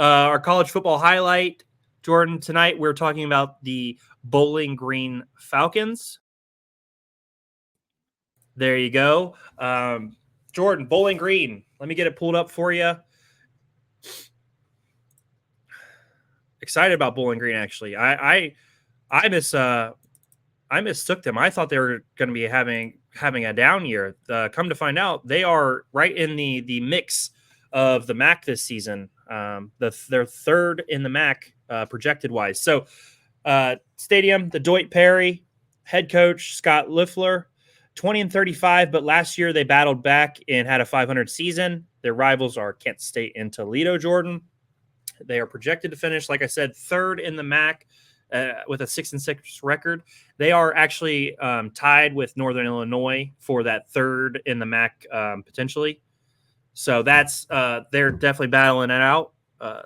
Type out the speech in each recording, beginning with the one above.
Our college football highlight, Jordan, tonight we're talking about the Bowling Green Falcons. There you go. Jordan, Bowling Green. Let me get it pulled up for you. Excited about Bowling Green, actually. I mistook them. I thought they were going to be having a down year. Come to find out, they are right in the mix of the MAC this season. They're third in the MAC projected wise. So, stadium, the Deutsch Perry, head coach Scott Liffler, 20-35. But last year they battled back and had a 500 season. Their rivals are Kent State and Toledo. Jordan. They are projected to finish, like I said, third in the MAC. With a 6-6 record. They are actually tied with Northern Illinois for that third in the MAC potentially. So that's they're definitely battling it out.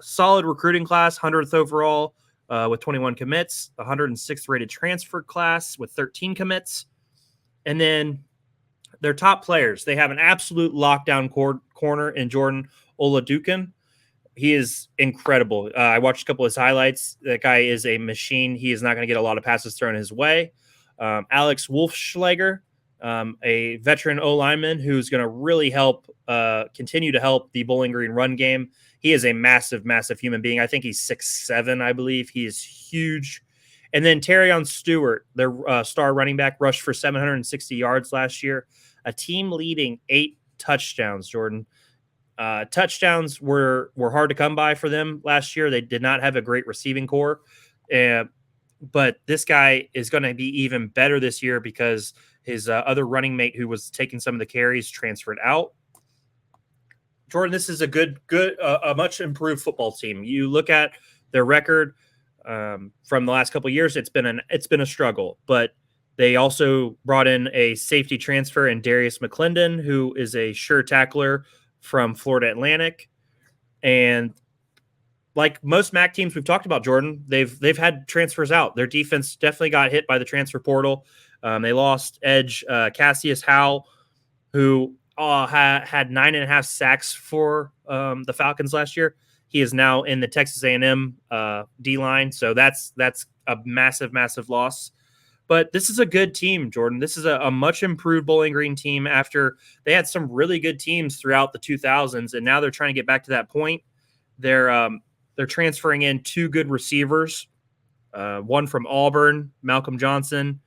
Solid recruiting class, 100th overall with 21 commits, 106th rated transfer class with 13 commits. And then their top players, they have an absolute lockdown corner in Jordan Oladukin. He is incredible. I watched a couple of his highlights. That guy is a machine. He is not going to get a lot of passes thrown his way. Alex Wolfschlager, a veteran O-lineman who's going to really help, continue to help the Bowling Green run game. He is a massive, massive human being. I think he's 6'7", I believe. He is huge. And then Terrion Stewart, their star running back, rushed for 760 yards last year. A team leading 8 touchdowns, Jordan. Touchdowns were hard to come by for them last year. They did not have a great receiving core, but this guy is going to be even better this year because his other running mate who was taking some of the carries transferred out. Jordan, this is a much improved football team. You look at their record from the last couple of years; it's been a struggle, but they also brought in a safety transfer in Darius McClendon, who is a sure tackler from Florida Atlantic. And like most MAC teams we've talked about, Jordan, they've had transfers out. Their defense definitely got hit by the transfer portal. They lost edge Cassius Howell, who had 9.5 sacks for the Falcons last year. He is now in the Texas A&M D-line, so that's a massive, massive loss. But this is a good team, Jordan. This is a much improved Bowling Green team after they had some really good teams throughout the 2000s, and now they're trying to get back to that point. They're transferring in 2 good receivers, one from Auburn, Malcolm Johnson,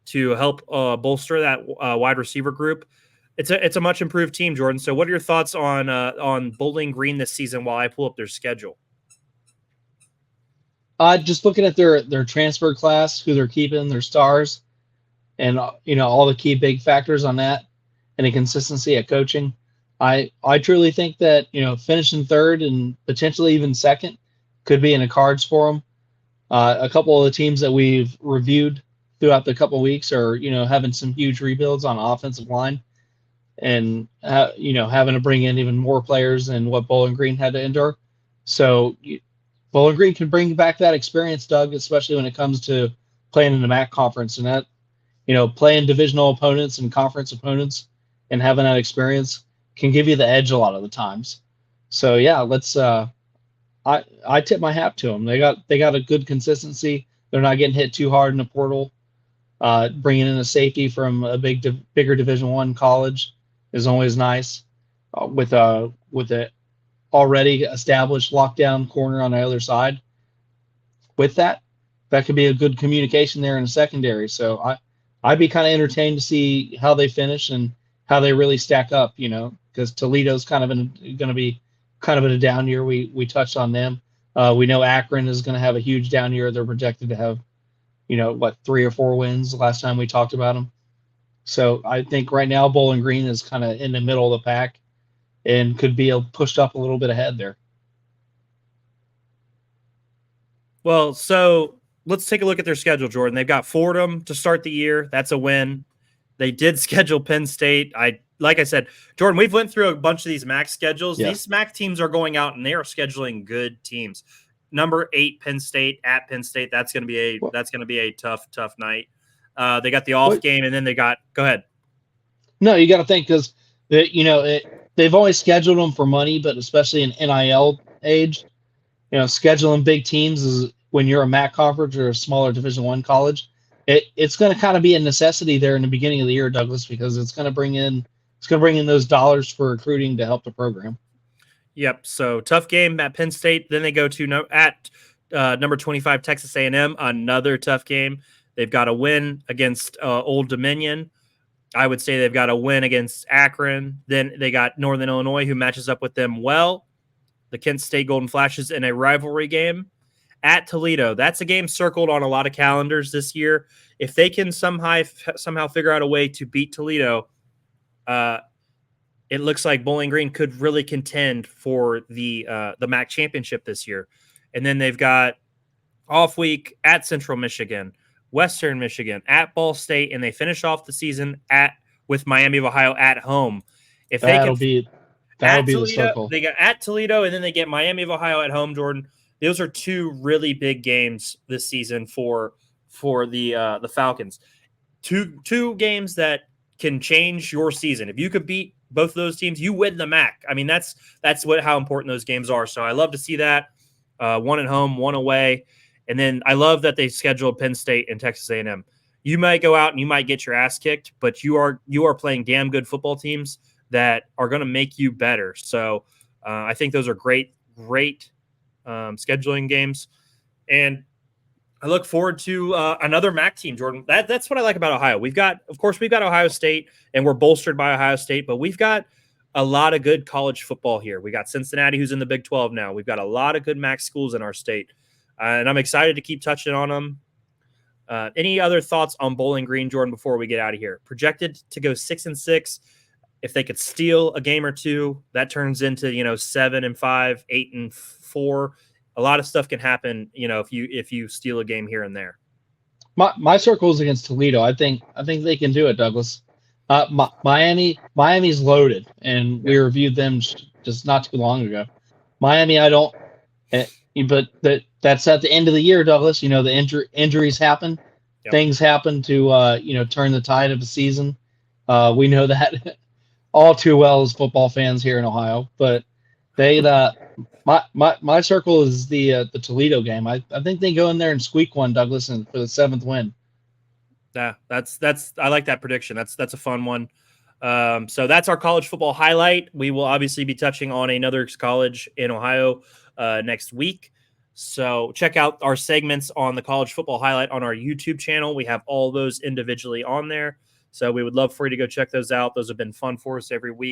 to help bolster that wide receiver group. It's a much improved team, Jordan. So, what are your thoughts on Bowling Green this season? While I pull up their schedule. Just looking at their transfer class, who they're keeping, their stars, and all the key big factors on that, and a consistency at coaching. I truly think that finishing third and potentially even second could be in the cards for them. A couple of the teams that we've reviewed throughout the couple of weeks are having some huge rebuilds on offensive line, and having to bring in even more players than what Bowling Green had to endure. So Bowling Green can bring back that experience, Doug, especially when it comes to playing in the MAC conference, and that, playing divisional opponents and conference opponents and having that experience can give you the edge a lot of the times. So yeah, let's. I tip my hat to them. They got a good consistency. They're not getting hit too hard in the portal. Bringing in a safety from a bigger Division I college is always nice. With a already established lockdown corner on the other side. With that could be a good communication there in the secondary. So I'd be kind of entertained to see how they finish and how they really stack up, because Toledo's kind of going to be kind of in a down year. We touched on them. We know Akron is going to have a huge down year. They're projected to have, 3 or 4 wins last time we talked about them. So I think right now Bowling Green is kind of in the middle of the pack and could be pushed up a little bit ahead there. Well, so let's take a look at their schedule, Jordan. They've got Fordham to start the year. That's a win. They did schedule Penn State. Like I said, Jordan, we've went through a bunch of these MAC schedules. Yeah. These MAC teams are going out and they are scheduling good teams. Number 8, Penn State at Penn State. That's going to be a tough night. They got the off game, and then they got. Go ahead. No, you got to think because they've always scheduled them for money, but especially in NIL age, scheduling big teams is when you're a MAC conference or a smaller Division I college. It's going to kind of be a necessity there in the beginning of the year, Douglas, because it's going to bring in those dollars for recruiting to help the program. Yep. So tough game at Penn State. Then they go to number 25 Texas A&M. Another tough game. They've got a win against Old Dominion. I would say they've got a win against Akron. Then they got Northern Illinois, who matches up with them well. The Kent State Golden Flashes in a rivalry game at Toledo. That's a game circled on a lot of calendars this year. If they can somehow figure out a way to beat Toledo, it looks like Bowling Green could really contend for the MAC championship this year. And then they've got off week at Central Michigan, Western Michigan, at Ball State, and they finish off the season with Miami of Ohio at home. If they That'll can be at the Toledo, circle. they got at Toledo, and then they get Miami of Ohio at home. Jordan, those are two really big games this season for the Falcons. Two games that can change your season. If you could beat both of those teams, you win the MAC. I mean, that's how important those games are. So I love to see that. One at home, one away, and then I love that they scheduled Penn State and Texas A&M. You might go out and you might get your ass kicked, but you are playing damn good football teams that are going to make you better. So I think those are great scheduling games, and I look forward to another MAC team, Jordan. That's what I like about Ohio. We've got Ohio State, and we're bolstered by Ohio State, but we've got a lot of good college football here. We got Cincinnati, who's in the Big 12 now. We've got a lot of good MAC schools in our state, and I'm excited to keep touching on them. Any other thoughts on Bowling Green, Jordan, before we get out of here? Projected to go 6-6. If they could steal a game or two, that turns into 7-5, 8-4. A lot of stuff can happen, if you steal a game here and there. My circle is against Toledo. I think they can do it, Douglas. Miami's loaded, and we reviewed them just not too long ago. Miami, I don't. But that's at the end of the year, Douglas. The injuries happen, things happen to turn the tide of the season. We know that all too well as football fans here in Ohio. But my circle is the Toledo game. I think they go in there and squeak one, Douglas, and for the 7th win. Yeah, that's I like that prediction. That's a fun one. So that's our college football highlight. We will obviously be touching on another college in Ohio next week. So check out our segments on the college football highlight on our YouTube channel. We have all those individually on there. So we would love for you to go check those out. Those have been fun for us every week.